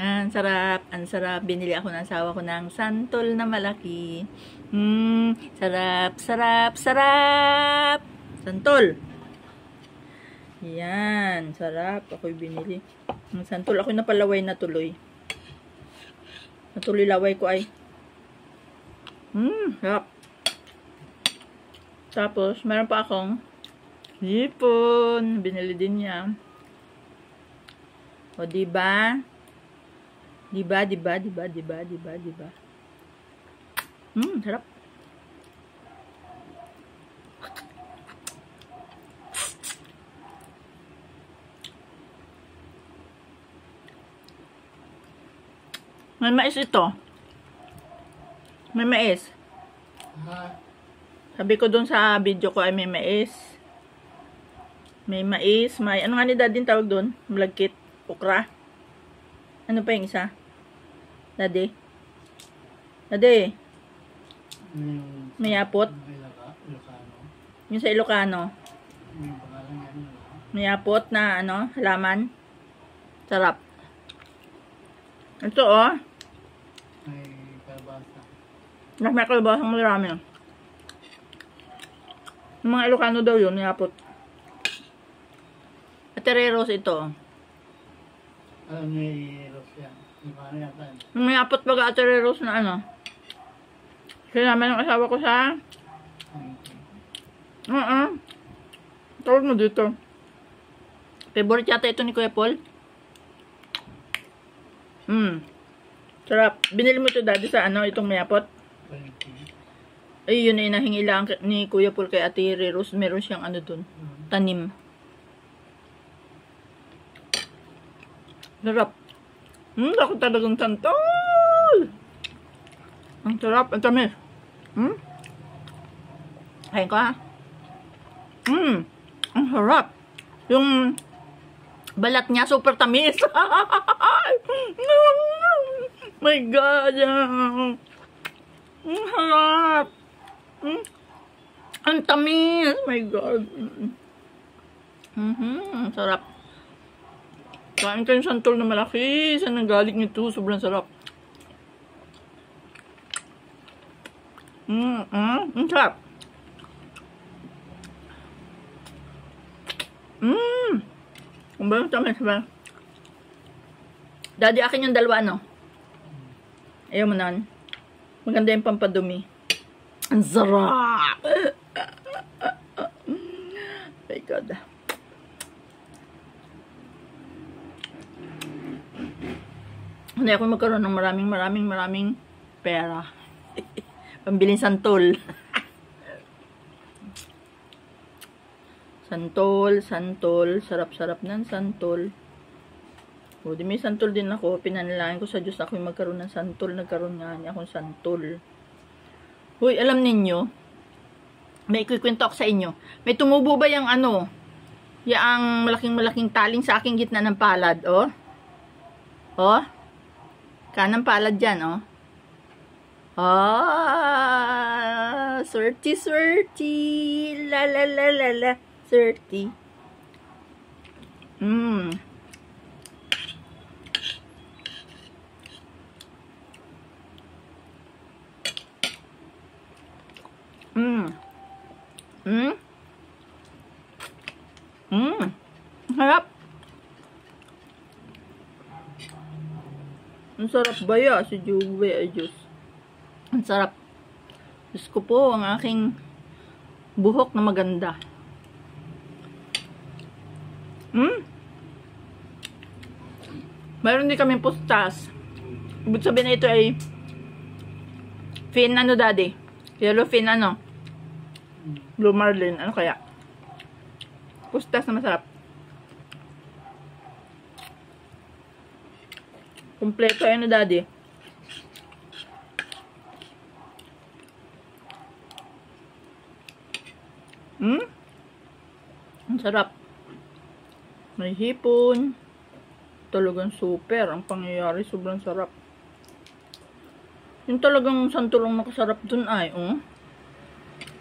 Ang sarap, ang sarap. Binili ako ng asawa ko ng santol na malaki. Sarap, sarap, sarap. Santol. Yan, sarap. Ako'y binili. Ang santol, ako'y napalaway na tuloy. Natuloy laway ko ay. Sarap. Tapos, meron pa akong hipon. Binili din niya. O, diba? Diba? Sarap. May mais ito. May mais. Sabi ko dun sa video ko ay may mais. May mais. May, ano nga ni Daddy tawag dun? Malagkit. Okra. Ano pa yung isa? Daddy? Daddy? May apot? Yung sa Ilocano. May apot na ano, halaman. Sarap. Ito oh. May kalabasa. May marami. Yung mga Ilocano daw yun, may apot. Atereros ito. May apot baga atereros na ano. Sinama ng asawa ko sa tawag mo dito. Favorite yata ito ni Kuya Paul. Sarap. Binili mo ito Daddy sa ano, itong mayapot. Ay, yun ay nahingi lang ni Kuya Paul kay Ate Rose. Meron siyang ano dun. Tanim. Sarap. Ako talagang santol. Ang sarap. Ang tamis. Kain ko ha. Ang sarap. Yung balat niya super tamis. My God. Ang sarap. Ang tamis. My God. Ang sarap. Kain ko yung santol na malaki. Saan nanggaling nito? Sobrang sarap. Ang sarap. Kung ba yung tamis ba? Daddy, akin yung dalawa, no? Ayaw mo nan. Maganda yung pampadumi. Ang sarap! My God. Hindi ako magkaroon ng maraming pera. Pambiling santol. Santol. Sarap-sarap ng santol. O, di may santol din ako. Pinanalangin ko sa Diyos ako yung magkaroon ng santol. Nagkaroon nga niya akong santol. Uy, alam ninyo, may ikukwento ako sa inyo. May tumubo ba yung ano? Yung malaking taling sa aking gitna ng palad, oh? Oh? Kanang palad dyan, oh. Swerte. La. Swerte. Harap. Ang sarap ba ya? Si Juve, ay Diyos. Ang sarap. Diyos ko po, ang aking buhok na maganda. Mayroon din kami postas. Ibig sabihin na ito ay fin ano Daddy? Yellow fin ano? Blue marlin. Ano kaya? Postas na masarap. Kompleto yan na Daddy. Ang sarap. May hipon. Talagang super. Ang pangyayari, sobrang sarap. Yung talagang santulong nakasarap dun ay,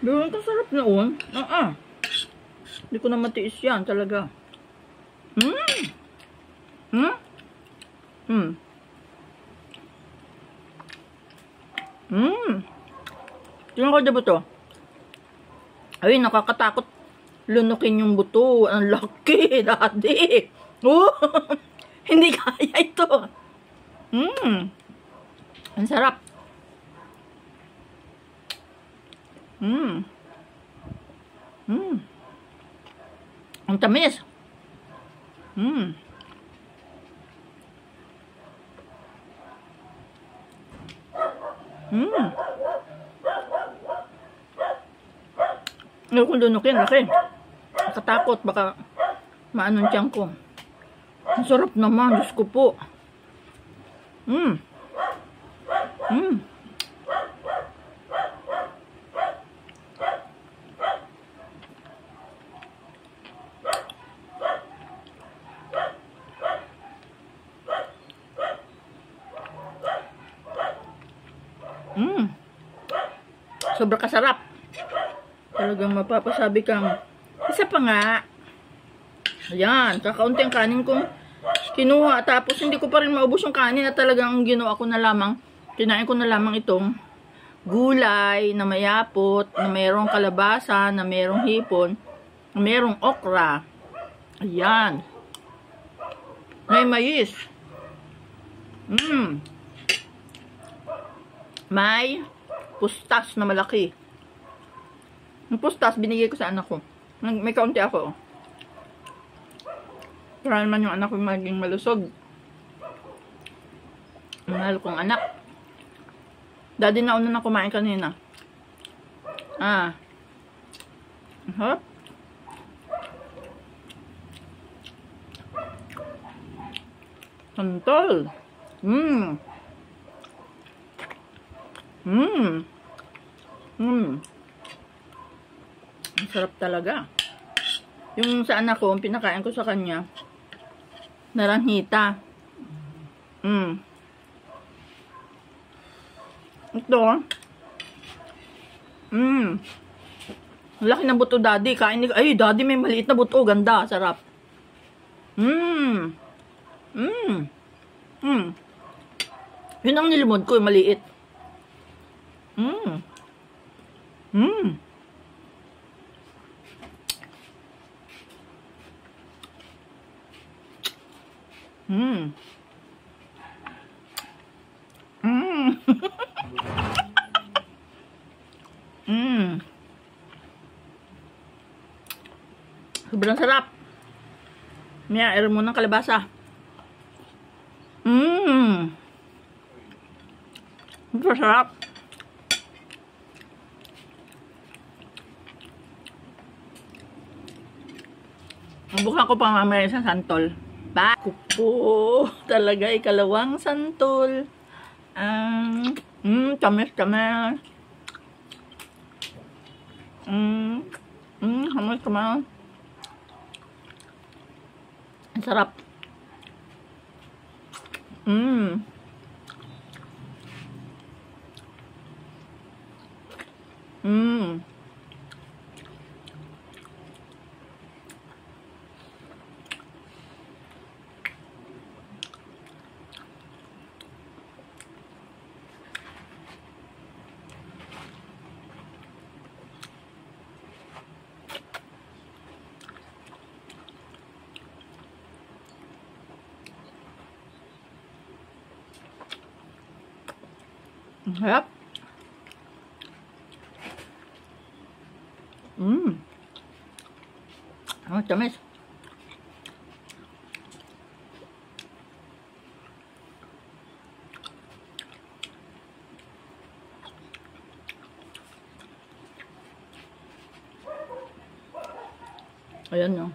Doon kasarap na Hindi ko na matiis yan talaga. Tingnan ko yung buto. Ay, nakakatakot. Lunukin yung buto. Ang laki, daddy. Oh, hindi kaya ito. Ang sarap. Ang tamis. Hindi ko lunukin, laki. Nakatakot, baka maanong tiyan ko. Ang sarap naman, Diyos ko po. Sobrang kasarap. Talagang mapapasabi kang, isa pa nga. Ayan, kakaunting kanin kong kinuha. Tapos hindi ko pa rin maubos yung kanin na talagang ginawa ko na lamang. Kinain ko na lamang itong gulay na mayapot, na mayroong kalabasa, na mayroong hipon, na mayroong okra. Ayan. May mais. May pustas na malaki. Yung pustas, binigay ko sa anak ko. May kaunti ako. Para naman yung anak ko maging malusog. Mahal kong anak. Daddy na una na kumain kanina. Hop. Santol. Ang sarap talaga. Yung sa anak ko, pinakain ko sa kanya, naranghita. Ito. Laki ng buto, daddy. Kain ni... Ay, daddy, may maliit na buto. Ganda. Sarap. Yun ang nilimod ko, yung maliit. Sobrang sarap. Mia, air mo ng kalabasa. Sobrang sarap. Bukan ko pa mamaya sa santol. Ako po, talaga ikalawang santol. Tamis. Tamis. Ang sarap. Sarap. Ang tamis. Ayan, no.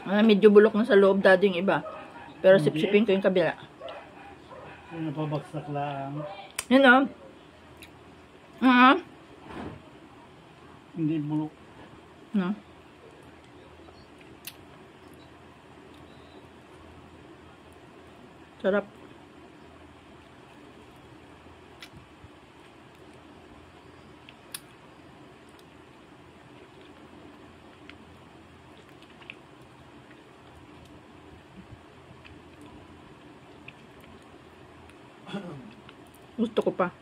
Medyo bulok na sa loob, daddy, yung iba. Pero sipsipin ko yung kabila. Napabagsak lang. Yun, no. Hindi bulok. No. Sarap. Gusto ko pa.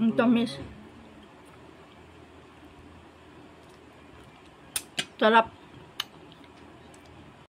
Ang tamis. Sarap.